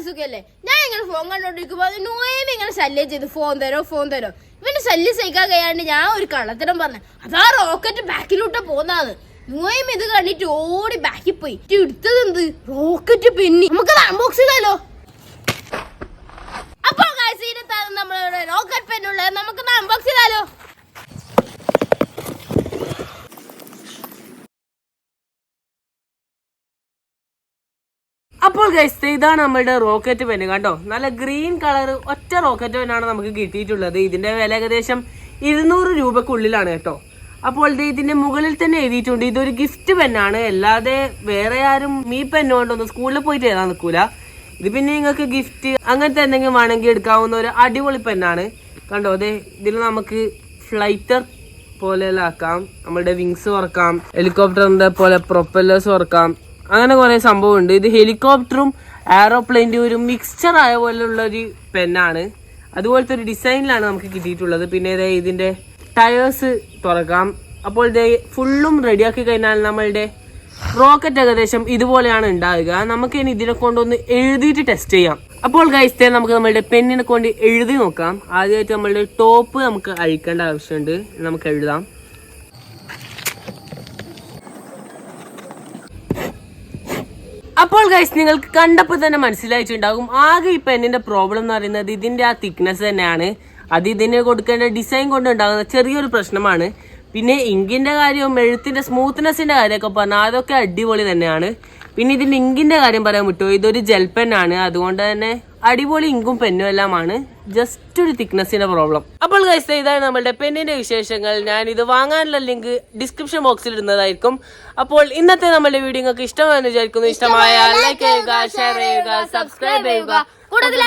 സുഖല്ലേ? ഞാൻ ഇങ്ങനെ ഫോൺ കണ്ടോണ്ടിരിക്കുമ്പോ നോയേമ ഇങ്ങനെ ശല്യം ചെയ്ത് ഫോൺ തരോ. ഇവന്റെ ശല്യം സഹിക്കാൻ കഴിയാണ്ട് ഞാൻ ഒരു കള്ളത്തരം പറഞ്ഞു. അതാ റോക്കറ്റ് ബാക്കിലോട്ട് പോന്നാന്ന്. നോയേമ ഇത് കണ്ടിട്ട് ഓടി ബാക്കിൽ പോയി. എടുത്തത് എന്ത്? Rocket Penny. നമുക്കത് അൺബോക്സ് ചെയ്താലോ? അപ്പോൾ നമ്മളുടെ റോക്കറ്റ് പെന്നുള്ളത് നമുക്കൊന്ന് അൺബോക്സ് ചെയ്താലോ? അപ്പോൾ ഗൈസ് ഇതാണ് നമ്മുടെ റോക്കറ്റ് പെന്ന്. കണ്ടോ, നല്ല ഗ്രീൻ കളർ ഒറ്റ റോക്കറ്റ് പെന്നാണ് നമുക്ക് കിട്ടിയിട്ടുള്ളത്. ഇതിന്റെ വില ഏകദേശം 200 രൂപക്കുള്ളിലാണ് കേട്ടോ. അപ്പോൾ ഇതിന്റെ മുകളിൽ തന്നെ എഴുതിയിട്ടുണ്ട് ഇതൊരു ഗിഫ്റ്റ് പെന്നാണ്, അല്ലാതെ വേറെ ആരും ഈ പെന്നുകൊണ്ടൊന്നും സ്കൂളിൽ പോയിട്ട് എഴുതാൻ നിൽക്കൂല. ഇത് പിന്നെ നിങ്ങൾക്ക് ഗിഫ്റ്റ് അങ്ങനത്തെ എന്തെങ്കിലും വേണമെങ്കിൽ എടുക്കാവുന്ന ഒരു അടിപൊളി പെന്നാണ്. കണ്ടോ, ഇതിൽ നമുക്ക് ഫ്ലൈറ്റർ പോലെ ആക്കാം, നമ്മളുടെ വിങ്സ് വറക്കാം, ഹെലികോപ്റ്ററിന്റെ പോലെ പ്രൊപ്പല്ലേഴ്സ് വറക്കാം, അങ്ങനെ കുറെ സംഭവം ഉണ്ട്. ഇത് ഹെലികോപ്റ്ററും എയറോപ്ലെയിൻ്റെ ഒരു മിക്സ്ചർ ആയ പോലെയുള്ള ഒരു പെന്നാണ്. അതുപോലത്തെ ഒരു ഡിസൈനിലാണ് നമുക്ക് കിട്ടിയിട്ടുള്ളത്. പിന്നെ ഇതിന്റെ ടയേഴ്സ് തുറക്കാം. അപ്പോൾ ഫുള്ളും റെഡിയാക്കി കഴിഞ്ഞാൽ നമ്മളുടെ റോക്കറ്റ് ഏകദേശം ഇതുപോലെയാണ് ഉണ്ടാവുക. നമുക്ക് ഇനി ഇതിനെ കൊണ്ടൊന്ന് എഴുതിയിട്ട് ടെസ്റ്റ് ചെയ്യാം. അപ്പോൾ ഗൈസ് നമുക്ക് നമ്മളുടെ പെന്നിനെ കൊണ്ട് എഴുതി നോക്കാം. ആദ്യമായിട്ട് നമ്മളുടെ ടോപ്പ് നമുക്ക് അഴിക്കേണ്ട ആവശ്യമുണ്ട്. നമുക്ക് എഴുതാം. അപ്പോൾ ഗൈസ് നിങ്ങൾക്ക് കണ്ടപ്പോൾ തന്നെ മനസ്സിലായിട്ടുണ്ടാകും ആകെ ഈ പെന്നിന്റെ പ്രോബ്ലം എന്ന് പറയുന്നത് ഇതിന്റെ ആ തിക്നെസ് തന്നെയാണ്. അത് ഇതിന് കൊടുക്കേണ്ട ഡിസൈൻ കൊണ്ട് ഉണ്ടാകുന്ന ചെറിയൊരു പ്രശ്നമാണ്. പിന്നെ ഇങ്കിന്റെ കാര്യവും എഴുത്തിന്റെ സ്മൂത്ത്നെസിന്റെ കാര്യമൊക്കെ പറഞ്ഞാൽ അതൊക്കെ അടിപൊളി തന്നെയാണ്. പിന്നെ ഇതിന്റെ ഇങ്കിന്റെ കാര്യം പറയാൻ വിട്ടു, ഇതൊരു ജെൽ പെന്നാണ്. അതുകൊണ്ട് തന്നെ അടിപൊളി ഇങ്കും പെന്നും എല്ലാമാണ്, ജസ്റ്റ് ഒരു തിക്നെസ്സിന്റെ പ്രോബ്ലം. അപ്പോൾ ഗൈസ് ഇതാണ് നമ്മുടെ പെന്നിന്റെ വിശേഷങ്ങൾ. ഞാൻ ഇത് വാങ്ങാനുള്ള ലിങ്ക് ഡിസ്ക്രിപ്ഷൻ ബോക്സിൽ ഇടുന്നതായിരിക്കും. അപ്പോൾ ഇന്നത്തെ നമ്മുടെ വീഡിയോ നിങ്ങൾക്ക് ഇഷ്ടമായെന്ന് വിചാരിക്കുന്നു. ഇഷ്ടമായാൽ ലൈക്ക് ചെയ്യുക, ഷെയർ ചെയ്യുക, സബ്സ്ക്രൈബ് ചെയ്യുക. കൂടുതൽ